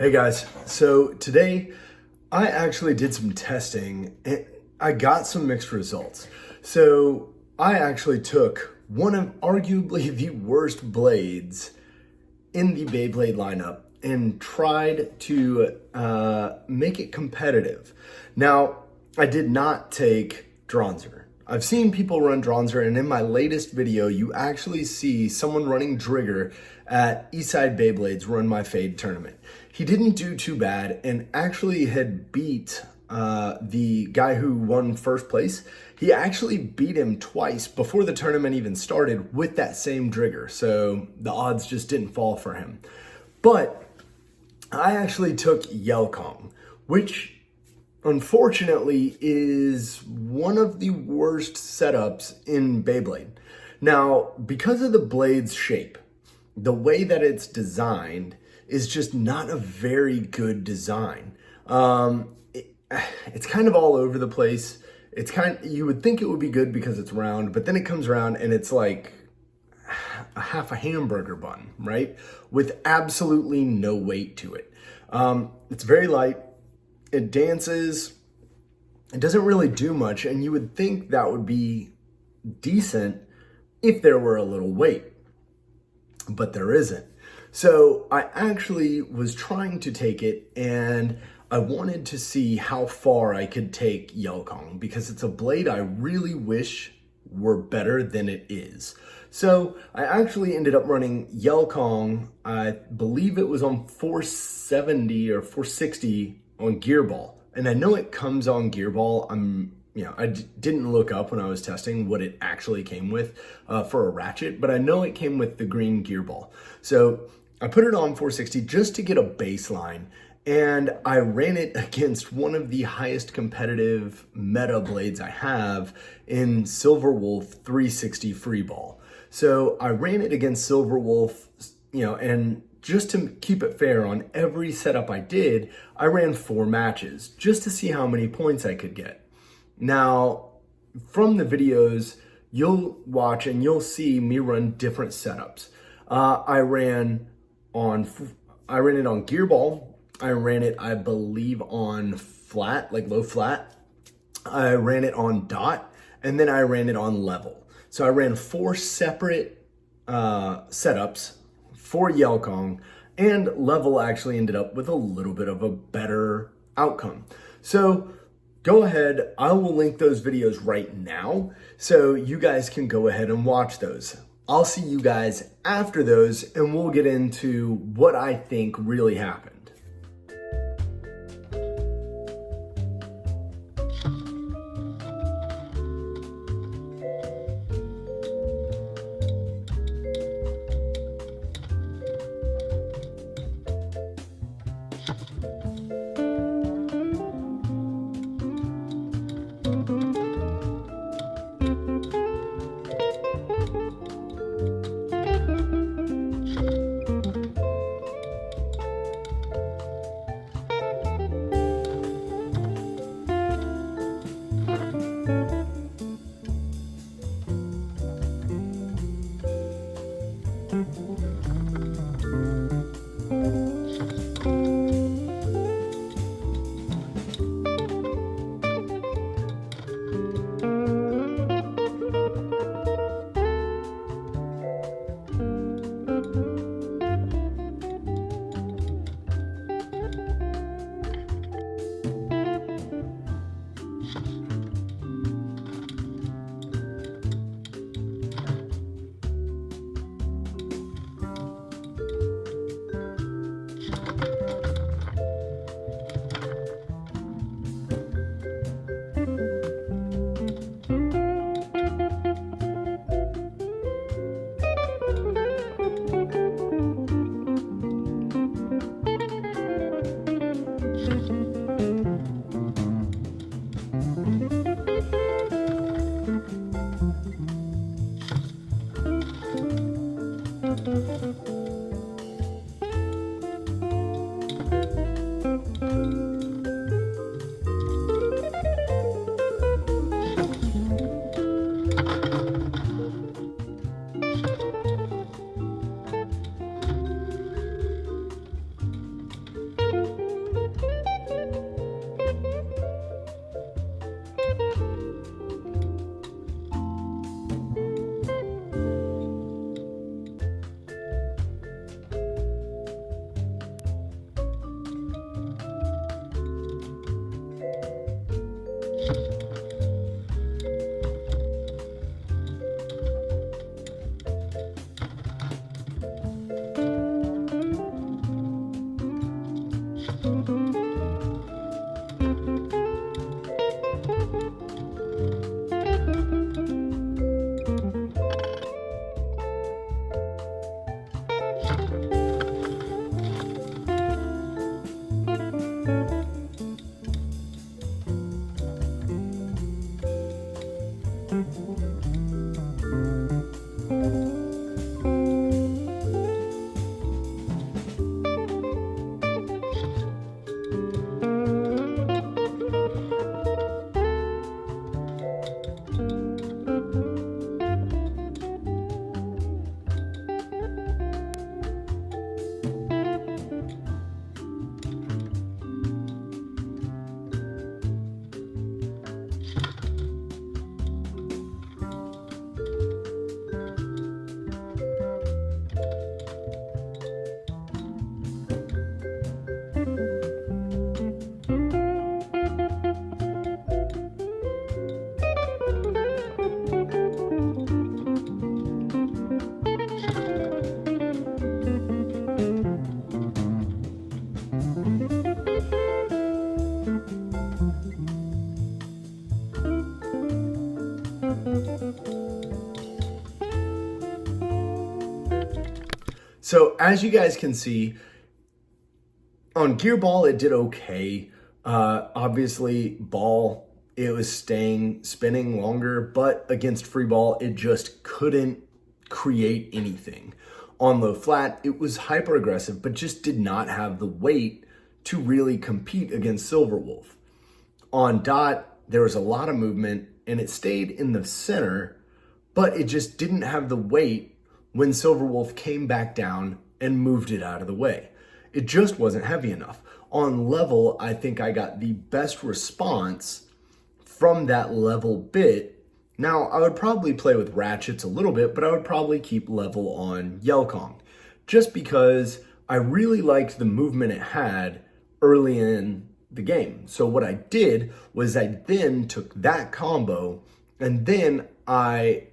Hey guys, so today I actually did some testing and I got some mixed results. So I actually took one of arguably the worst blades in the Beyblade lineup and tried to make it competitive. Now, I did not take Dronzer. I've seen people run Dronzer, and in my latest video, you actually see someone running Drigger at Eastside Beyblades Run My Fade tournament. He didn't do too bad and actually had beat the guy who won first place. He actually beat him twice before the tournament even started with that same Drigger, so the odds just didn't fall for him. But I actually took Yel Kong, which unfortunately is one of the worst setups in Beyblade. Now, because of the blade's shape, the way that it's designed is just not a very good design. It's kind of all over the place. You would think it would be good because it's round, but then it comes around and it's like a half a hamburger bun, right? With absolutely no weight to it. It's very light. It dances. It doesn't really do much, and you would think that would be decent if there were a little weight, but there isn't. So I actually was trying to take it, and I wanted to see how far I could take Yel Kong because it's a blade I really wish were better than it is. So I actually ended up running Yel Kong. I believe it was on 470 or 460 on Gearball. And I know it comes on Gearball. I didn't look up when I was testing what it actually came with for a ratchet, but I know it came with the green Gearball. So I put it on 460 just to get a baseline, and I ran it against one of the highest competitive meta blades I have in Silver Wolf 360 Freeball. So I ran it against Silver Wolf, and just to keep it fair on every setup I did, I ran 4 matches just to see how many points I could get. Now, from the videos, you'll watch and you'll see me run different setups. I ran it on Gearball. I ran it, I believe, on flat, like low flat. I ran it on dot, and then I ran it on level. So I ran 4 separate setups for Yel Kong, and level actually ended up with a little bit of a better outcome. So go ahead, I will link those videos right now so you guys can go ahead and watch those. I'll see you guys after those, and we'll get into what I think really happened. So as you guys can see, on gear ball, it did okay. Obviously, ball, it was spinning longer, but against free ball, it just couldn't create anything. On low flat, it was hyper aggressive, but just did not have the weight to really compete against Silverwolf. On dot, there was a lot of movement and it stayed in the center, but it just didn't have the weight when Silverwolf came back down and moved it out of the way. It just wasn't heavy enough. On level, I think I got the best response from that level bit. Now, I would probably play with ratchets a little bit, but I would probably keep level on Yel Kong, just because I really liked the movement it had early in the game. So what I did was I then took that combo and then I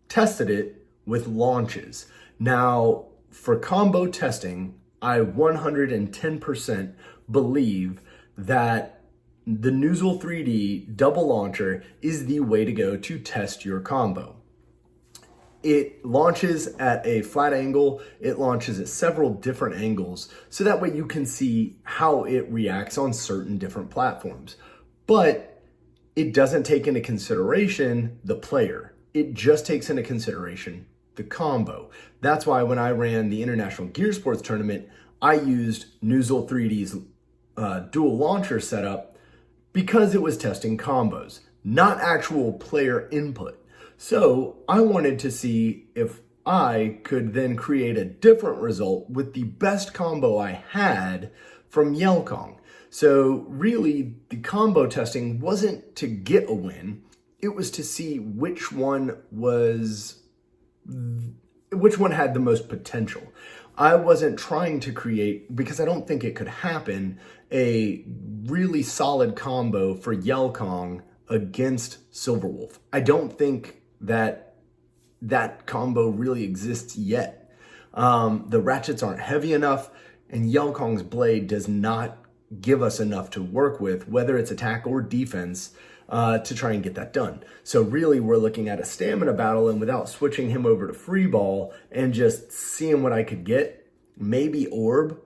tested it with launches. Now, for combo testing, I 110% believe that the Noozle 3D double launcher is the way to go to test your combo. It launches at a flat angle, it launches at several different angles, so that way you can see how it reacts on certain different platforms. But it doesn't take into consideration the player. It just takes into consideration the combo. That's why when I ran the International Gear Sports Tournament, I used Noozle 3D's dual launcher setup because it was testing combos, not actual player input. So I wanted to see if I could then create a different result with the best combo I had from Yel Kong. So really, the combo testing wasn't to get a win, it was to see which one had the most potential. I wasn't trying to create, because I don't think it could happen, a really solid combo for Yel Kong against Silverwolf. I don't think that combo really exists yet. The ratchets aren't heavy enough, and Yel Kong's blade does not give us enough to work with, whether it's attack or defense, to try and get that done. So really, we're looking at a stamina battle, and without switching him over to free ball and just seeing what I could get, maybe orb,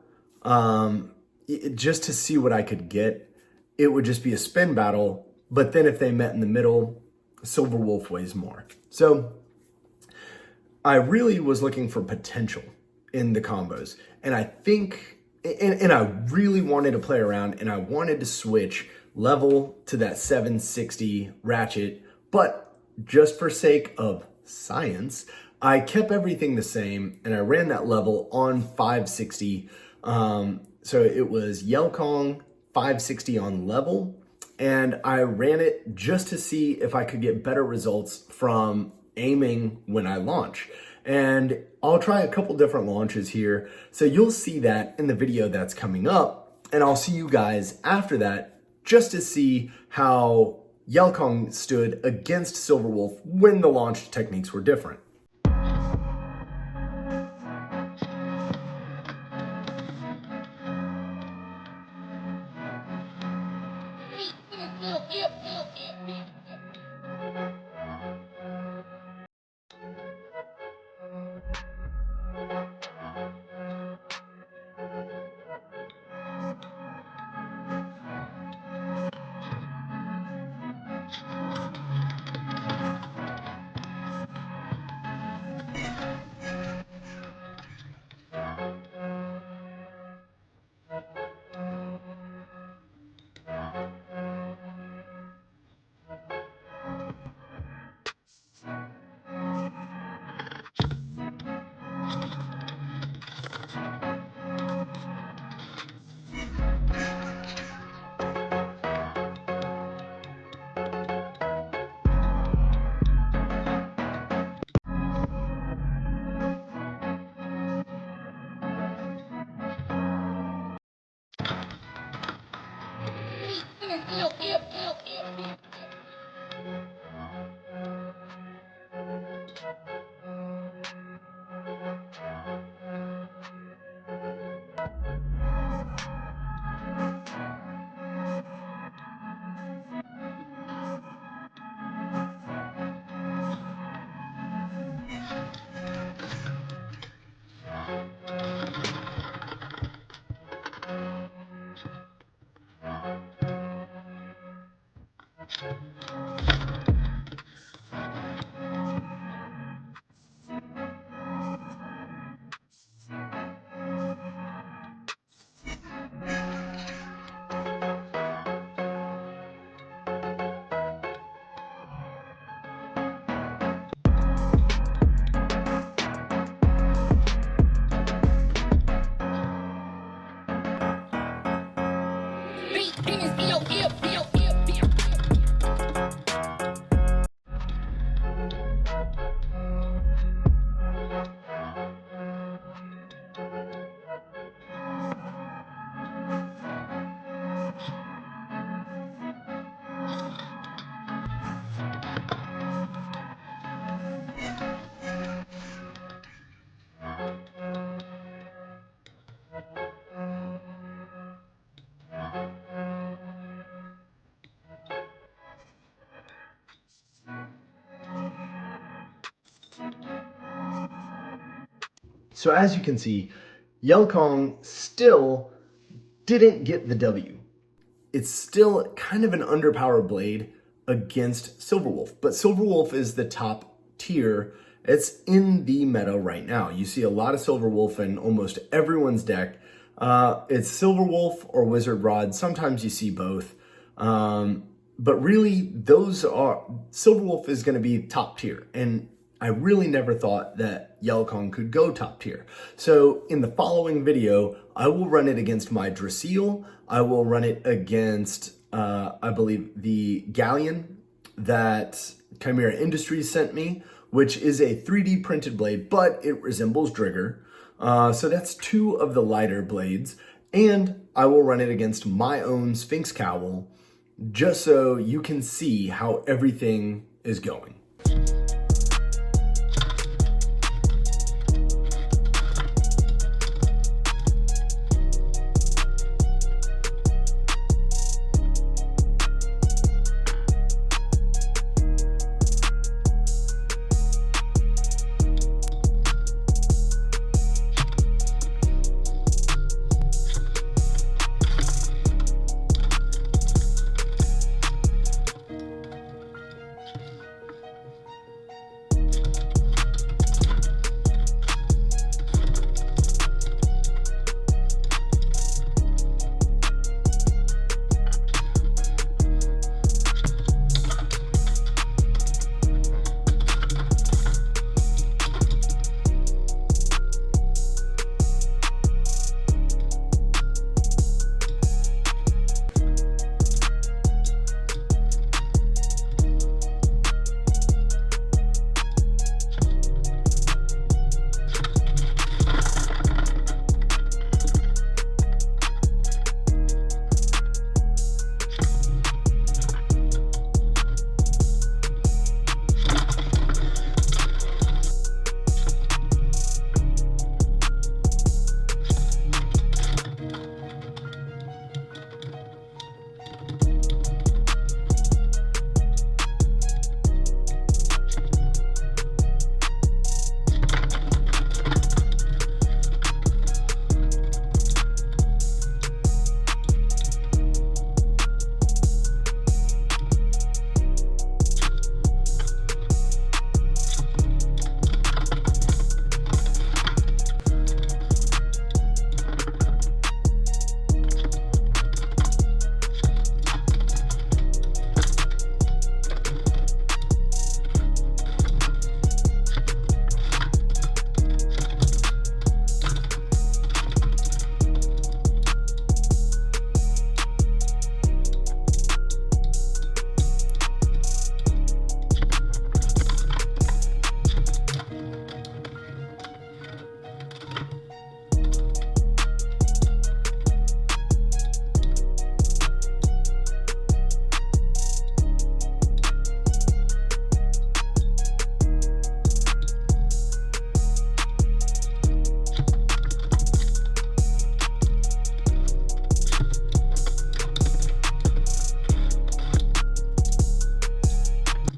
just to see what I could get, it would just be a spin battle. But then if they met in the middle, Silverwolf weighs more. So I really was looking for potential in the combos. And I think, and I really wanted to play around, and I wanted to switch level to that 760 ratchet, but just for sake of science, I kept everything the same and I ran that level on 560. So it was Yel Kong 560 on level, and I ran it just to see if I could get better results from aiming when I launch. And I'll try a couple different launches here. So you'll see that in the video that's coming up, and I'll see you guys after that just to see how Yel Kong stood against Silverwolf when the launch techniques were different. So as you can see, Yel Kong still didn't get the W. It's still kind of an underpowered blade against Silverwolf, but Silverwolf is the top tier. It's in the meta right now. You see a lot of Silverwolf in almost everyone's deck. It's Silverwolf or Wizard Rod. Sometimes you see both. But really, Silverwolf is going to be top tier. And I really never thought that Yel Kong could go top tier. So in the following video, I will run it against my Drasil. I will run it against, I believe, the Galleon that Chimera Industries sent me, which is a 3D printed blade, but it resembles Drigger. So that's 2 of the lighter blades. And I will run it against my own Sphinx Cowl, just so you can see how everything is going.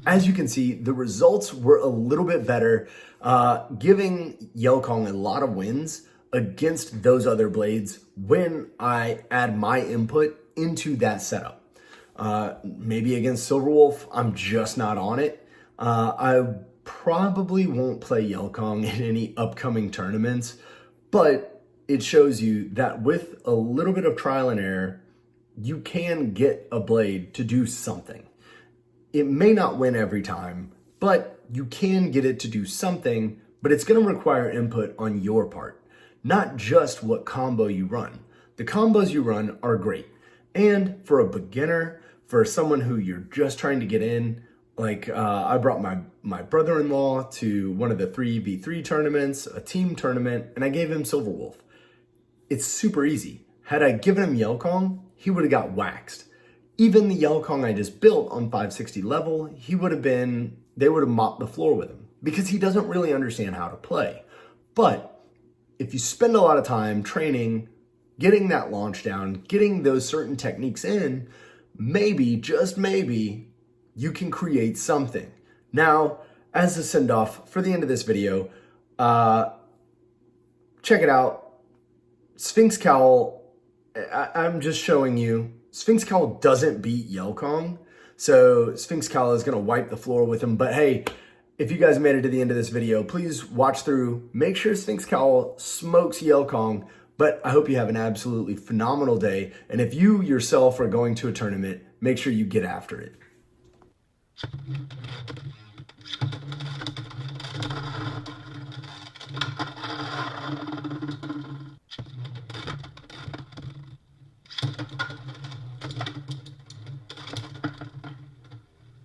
As you can see, the results were a little bit better, giving Yel Kong a lot of wins against those other blades when I add my input into that setup. Maybe against Silverwolf, I'm just not on it. I probably won't play Yel Kong in any upcoming tournaments, but it shows you that with a little bit of trial and error, you can get a blade to do something. It may not win every time, but you can get it to do something, but it's going to require input on your part, not just what combo you run. The combos you run are great. And for a beginner, for someone who you're just trying to get in, like I brought my brother-in-law to one of the 3v3 tournaments, a team tournament, and I gave him Silverwolf. It's super easy. Had I given him Yel Kong, he would have got waxed. Even the Yel Kong I just built on 560 level, they would have mopped the floor with him because he doesn't really understand how to play. But if you spend a lot of time training, getting that launch down, getting those certain techniques in, maybe, just maybe, you can create something. Now, as a send-off for the end of this video, check it out. Sphinx Cowl, I'm just showing you, Sphinx Cowl doesn't beat Yel Kong, so Sphinx Cowl is going to wipe the floor with him. But hey, if you guys made it to the end of this video, please watch through. Make sure Sphinx Cowl smokes Yel Kong. But I hope you have an absolutely phenomenal day. And if you yourself are going to a tournament, make sure you get after it.